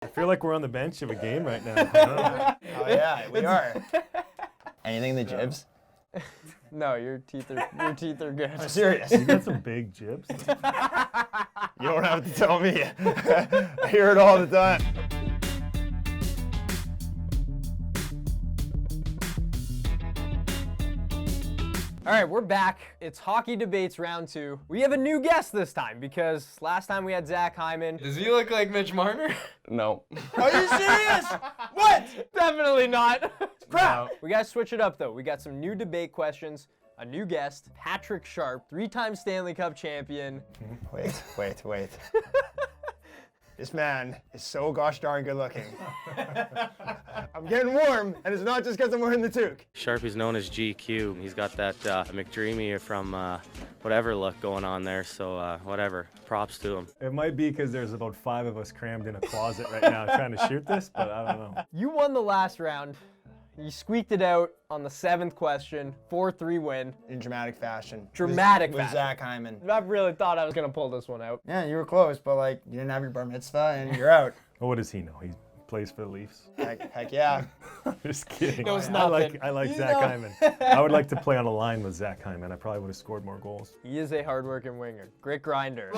I feel like we're on the bench of a game right now. I don't know. Oh yeah, we are. Anything in the jibs? No, your teeth are good. I'm serious. You got some big jibs. You don't have to tell me. I hear it all the time. All right, we're back. It's Hockey Debates Round 2. We have a new guest this time because last time we had Zach Hyman. Does he look like Mitch Marner? No. Are you serious? What? Definitely not. Crap. We got to switch it up though. We got some new debate questions, a new guest, Patrick Sharp, 3-time Stanley Cup champion. Wait. This man is so gosh darn good looking. I'm getting warm, and it's not just because I'm wearing the toque. Sharpie's known as GQ. He's got that McDreamy from whatever look going on there, so whatever. Props to him. It might be because there's about 5 of us crammed in a closet right now trying to shoot this, but I don't know. You won the last round. You squeaked it out on the 7th question, 4-3 win. In dramatic fashion. Dramatic with fashion. Zach Hyman. I really thought I was gonna pull this one out. Yeah, you were close, but like you didn't have your bar mitzvah, and you're out. Well, what does he know? He plays for the Leafs. Heck yeah. I'm just kidding. Knows I nothing. like Zach Hyman. I would like to play on a line with Zach Hyman. I probably would have scored more goals. He is a hardworking winger. Grit grinder.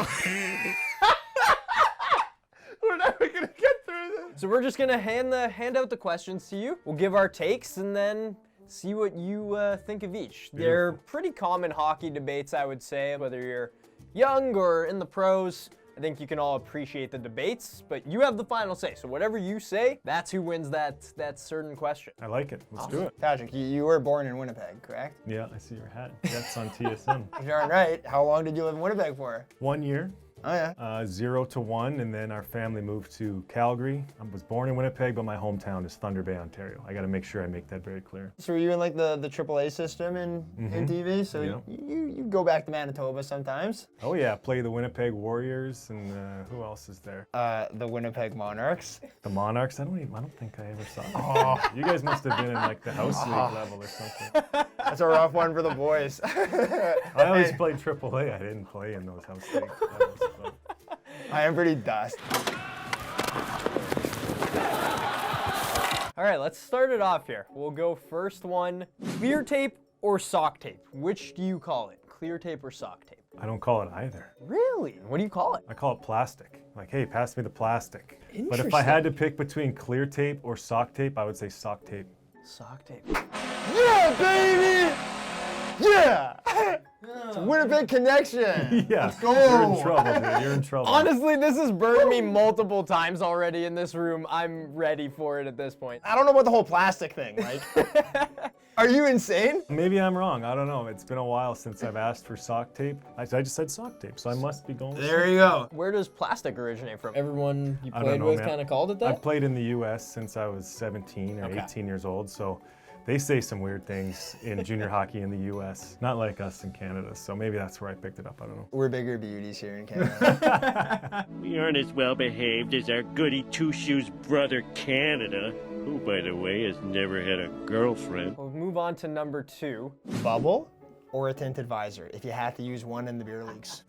We're never gonna get through this. So we're just gonna hand out the questions to you. We'll give our takes and then see what you think of each. They're pretty common hockey debates, I would say, whether you're young or in the pros. I think you can all appreciate the debates, but you have the final say. So whatever you say, that's who wins that certain question. I like it. Let's do it. Patrick, you were born in Winnipeg, correct? Yeah, I see your hat. That's on TSN. If you're right, how long did you live in Winnipeg for? 1 year. Oh yeah. 0 to 1, and then our family moved to Calgary. I was born in Winnipeg, but my hometown is Thunder Bay, Ontario. I got to make sure I make that very clear. So were you in like the AAA system in TV? So Yeah. you go back to Manitoba sometimes. Oh yeah, play the Winnipeg Warriors, and who else is there? The Winnipeg Monarchs. The Monarchs. I don't think I ever saw them. You guys must have been in like the house league level or something. That's a rough one for the boys. I always played AAA. I didn't play in those house league levels. But I am pretty dust. All right, let's start it off here. We'll go first one, clear tape or sock tape? Which do you call it? Clear tape or sock tape? I don't call it either. Really? What do you call it? I call it plastic. Like, hey, pass me the plastic. But if I had to pick between clear tape or sock tape, I would say sock tape. Sock tape. Yeah, baby! Yeah! It's a Winnipeg connection. Yeah, Let's go. you're in trouble, dude. You're in trouble. Honestly, this has burned me multiple times already in this room. I'm ready for it at this point. I don't know about the whole plastic thing. Like, are you insane? Maybe I'm wrong. I don't know. It's been a while since I've asked for sock tape. I just said sock tape, so I must be going with There you go. Where does plastic originate from? Everyone you I don't played know, with man. kind of called it that? I've played in the U.S. since I was 17 or 18 years old, so they say some weird things in junior hockey in the U.S. Not like us in Canada, so maybe that's where I picked it up. I don't know. We're bigger beauties here in Canada. We aren't as well behaved as our goody two-shoes brother Canada, who, by the way, has never had a girlfriend. We'll move on to number 2. Bubble or a tinted visor if you had to use one in the beer leagues?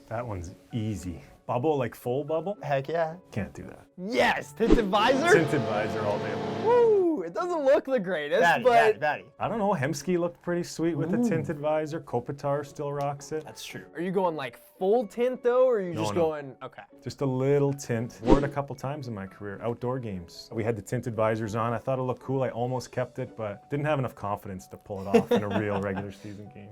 That one's easy. Bubble, like full bubble? Heck yeah. Can't do that. Yes, tinted visor. Tinted visor all day long. Woo! It doesn't look the greatest, but Batty. I don't know. Hemsky looked pretty sweet with the tinted visor. Kopitar still rocks it. that's true. Are you going like full tint though, or are you just no. going, okay. Just a little tint. Wore it a couple times in my career, outdoor games. We had the tinted visors on. I thought it looked cool. I almost kept it, but didn't have enough confidence to pull it off in a real regular season game.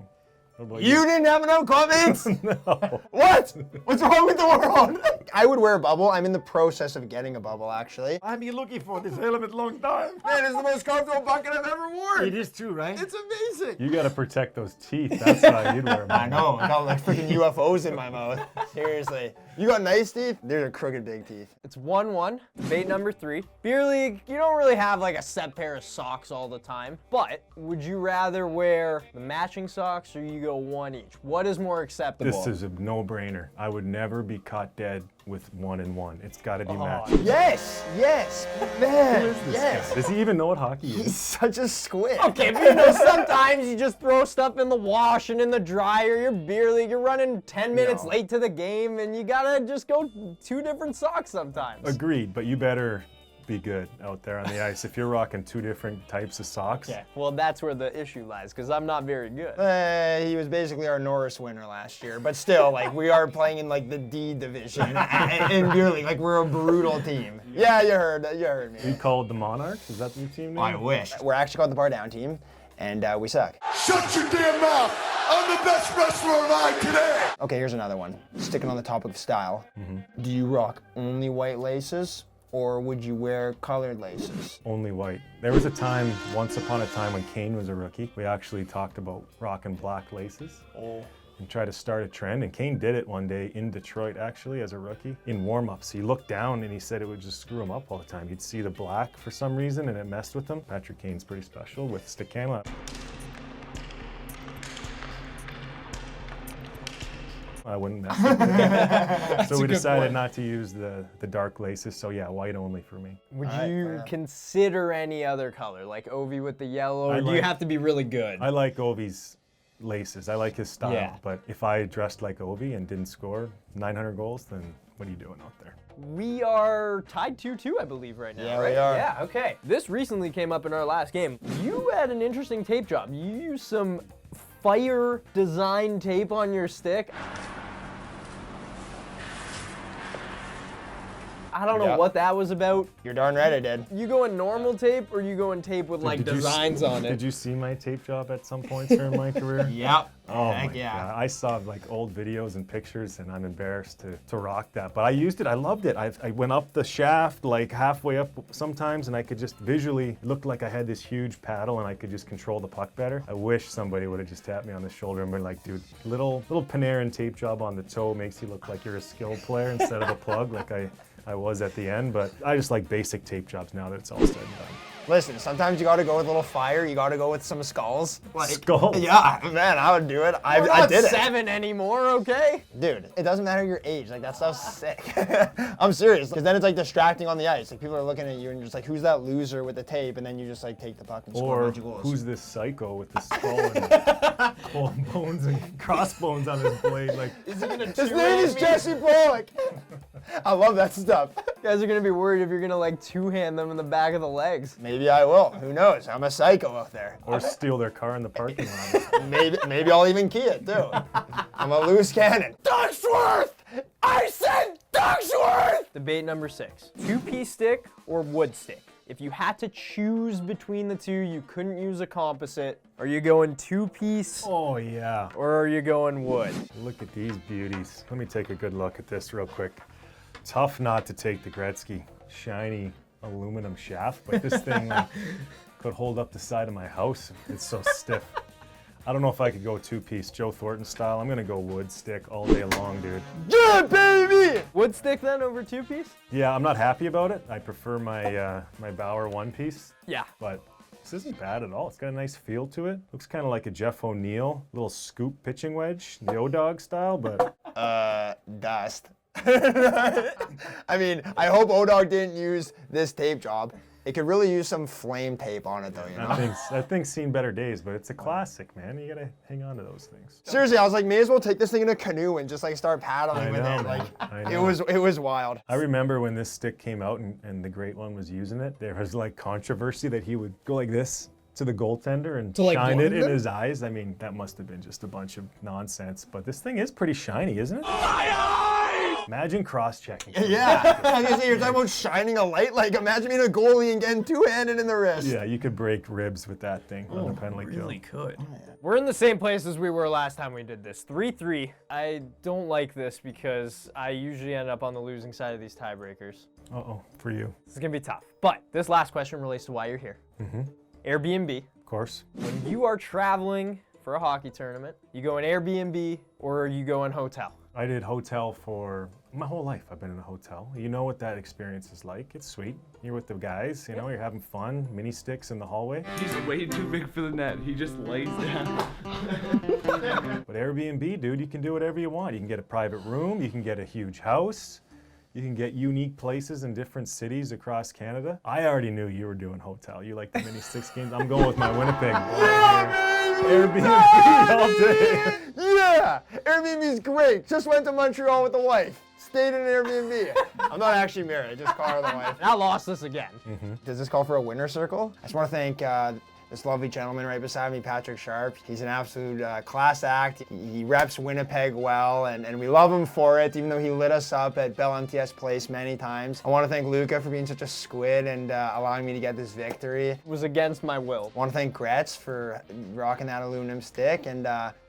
What about You didn't have enough comments? No. What? What's wrong with the world? I would wear a bubble. I'm in the process of getting a bubble, actually. I've been looking for this helmet long time. Man, it's the most comfortable bucket I've ever worn. It is true, right? It's amazing. You gotta protect those teeth. That's why you'd wear them. I know. I got like freaking UFOs in my mouth. Seriously. You got nice teeth? They're crooked big teeth. It's 1-1. Debate number 3. Beer league, you don't really have like a set pair of socks all the time, but would you rather wear the matching socks or you go one each? What is more acceptable? This is a no-brainer. I would never be caught dead with 1 and 1. It's got to be matched. Yes, man, yes. Does he even know what hockey He's is? such a squid. Okay, but you know, sometimes you just throw stuff in the wash and in the dryer. Your beer league, you're running 10 minutes late to the game, and you gotta just go 2 different socks sometimes. Agreed, but you better be good out there on the ice if you're rocking 2 different types of socks. Okay, well, that's where the issue lies, because I'm not very good. He was basically our Norris winner last year, but still, like, we are playing in like the D division in beer league. Like, we're a brutal team. Yeah, you heard me. You called the Monarchs? Is that the new team name? I wish. We're actually called the BarDown team, and we suck. Shut your damn mouth! I'm the best wrestler alive today! Okay, here's another one. Sticking on the topic of style. Do you rock only white laces, or would you wear colored laces? Only white. There was a time, once upon a time, when Kane was a rookie, we actually talked about rocking black laces. And try to start a trend. And Kane did it one day in Detroit, actually, as a rookie, in warm-ups. He looked down and he said it would just screw him up all the time. He'd see the black for some reason and it messed with him. Patrick Kane's pretty special with stick camo. I wouldn't mess with it. So we decided not to use the dark laces. So yeah, white only for me. Would you consider any other color, like Ovi with the yellow, or do you have to be really good? I like Ovi's laces. I like his style. Yeah. But if I dressed like Ovi and didn't score 900 goals, then what are you doing out there? We are tied 2-2, I believe, right now, Yeah, right? we are. Yeah, okay. This recently came up in our last game. You had an interesting tape job. You used some fire design tape on your stick. I don't know what that was about. You're darn right I did. You going normal tape, or you going tape with like designs on it? Did you see my tape job at some points during my career? Yep. Oh my God. I saw like old videos and pictures and I'm embarrassed to rock that. But I used it, I loved it. I went up the shaft like halfway up sometimes and I could just visually look like I had this huge paddle and I could just control the puck better. I wish somebody would have just tapped me on the shoulder and been like, dude, little Panarin tape job on the toe makes you look like you're a skilled player instead of a plug like I was at the end. But I just like basic tape jobs now that it's all said and done. Listen, sometimes you gotta go with a little fire, you gotta go with some skulls. Like, Skulls? Yeah, man, I would do it. I did it. 7 anymore, okay? Dude, it doesn't matter your age, like that stuff's sick. I'm serious, because then it's like distracting on the ice. Like people are looking at you and you're just like, who's that loser with the tape? And then you just like take the puck and score a Or bunch of goals. who's this psycho with the skull and cold bones and crossbones on his blade? Like, Is he gonna His name is Jesse Pollock. I love that stuff. You guys are gonna be worried if you're gonna like 2-hand them in the back of the legs. Maybe I will. Who knows? I'm a psycho out there. or steal their car in the parking lot. Maybe I'll even key it too. I'm a loose cannon. Ducksworth! I said Ducksworth! Debate number 6. 2-piece stick or wood stick? If you had to choose between the two, you couldn't use a composite. Are you going 2-piece Oh yeah. or are you going wood? Look at these beauties. Let me take a good look at this real quick. Tough not to take the Gretzky shiny aluminum shaft, but this thing could hold up the side of my house. It's so stiff. I don't know if I could go 2-piece Joe Thornton style. I'm gonna go wood stick all day long, dude. Yeah, baby! Wood stick then over 2-piece? Yeah, I'm not happy about it. I prefer my my Bauer 1-piece, Yeah. but this isn't bad at all. It's got a nice feel to it. Looks kind of like a Jeff O'Neill little scoop pitching wedge, the O-Dog style, but Dust. I mean, I hope O-Dog didn't use this tape job. It could really use some flame tape on it though, you know? that thing's seen better days, but it's a classic, man. You gotta hang on to those things. Seriously, I was like, may as well take this thing in a canoe and just like start paddling I with know, it. man. Like, I it know. was wild. I remember when this stick came out and the Great One was using it, there was like controversy that he would go like this to the goaltender and like, shine it blind in them? his eyes. I mean, that must have been just a bunch of nonsense, but this thing is pretty shiny, isn't it? Imagine cross-checking. Yeah, I was gonna say, you're talking about shining a light. Like, imagine being a goalie and getting 2-handed in the wrist. Yeah, you could break ribs with that thing on a penalty kill. could. We're in the same place as we were last time we did this. 3-3. I don't like this because I usually end up on the losing side of these tiebreakers. Uh-oh, for you. This is gonna be tough. But this last question relates to why you're here. Airbnb. Of course. When you are traveling for a hockey tournament, you go in Airbnb or you go in hotel? I did hotel for my whole life. I've been in a hotel. You know what that experience is like. It's sweet. You're with the guys, you know, you're having fun, mini sticks in the hallway. He's way too big for the net. He just lays down. But Airbnb, dude, you can do whatever you want. You can get a private room, you can get a huge house, You can get unique places in different cities across Canada. I already knew you were doing hotel. You like the mini 6 games. I'm going with my Winnipeg. Airbnb all day. Yeah, Airbnb's great. Just went to Montreal with the wife. Stayed in an Airbnb. I'm not actually married. I just call her the wife. Now lost this again. Does this call for a winner circle? I just want to thank this lovely gentleman right beside me, Patrick Sharp. He's an absolute class act. He reps Winnipeg well, and we love him for it, even though he lit us up at Bell MTS Place many times. I want to thank Luca for being such a squid and allowing me to get this victory. It was against my will. I want to thank Gretz for rocking that aluminum stick, and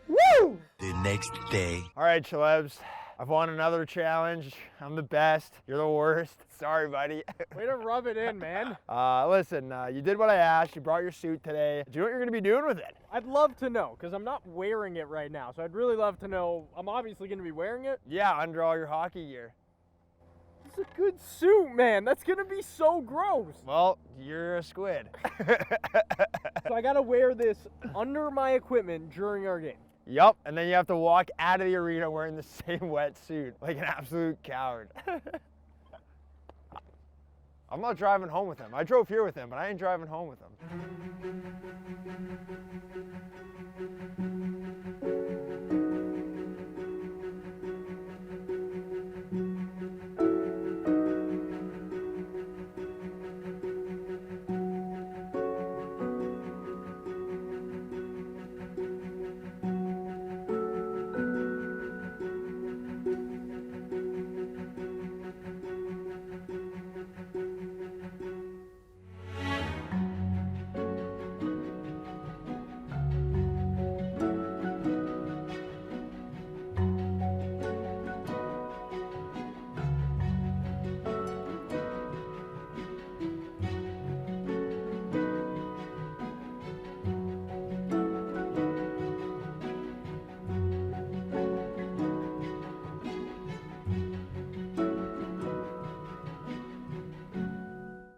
woo! The next day. All right, celebs. I've won another challenge. I'm the best. You're the worst. Sorry, buddy. Way to rub it in, man. Listen, you did what I asked. You brought your suit today. Do you know what you're going to be doing with it? I'd love to know, because I'm not wearing it right now. So I'd really love to know. I'm obviously going to be wearing it. Yeah, under all your hockey gear. It's a good suit, man. That's going to be so gross. Well, you're a squid. So I got to wear this under my equipment during our game. Yup, and then you have to walk out of the arena wearing the same wetsuit, like an absolute coward. I'm not driving home with him. I drove here with him, but I ain't driving home with him.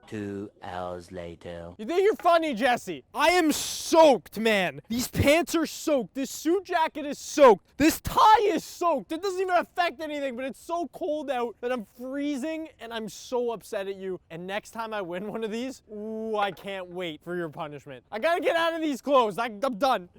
Two hours later. You think you're funny, Jesse? I am soaked, man. These pants are soaked. This suit jacket is soaked. This tie is soaked. It doesn't even affect anything, but it's so cold out that I'm freezing and I'm so upset at you. And next time I win one of these, ooh, I can't wait for your punishment. I gotta get out of these clothes. I'm done.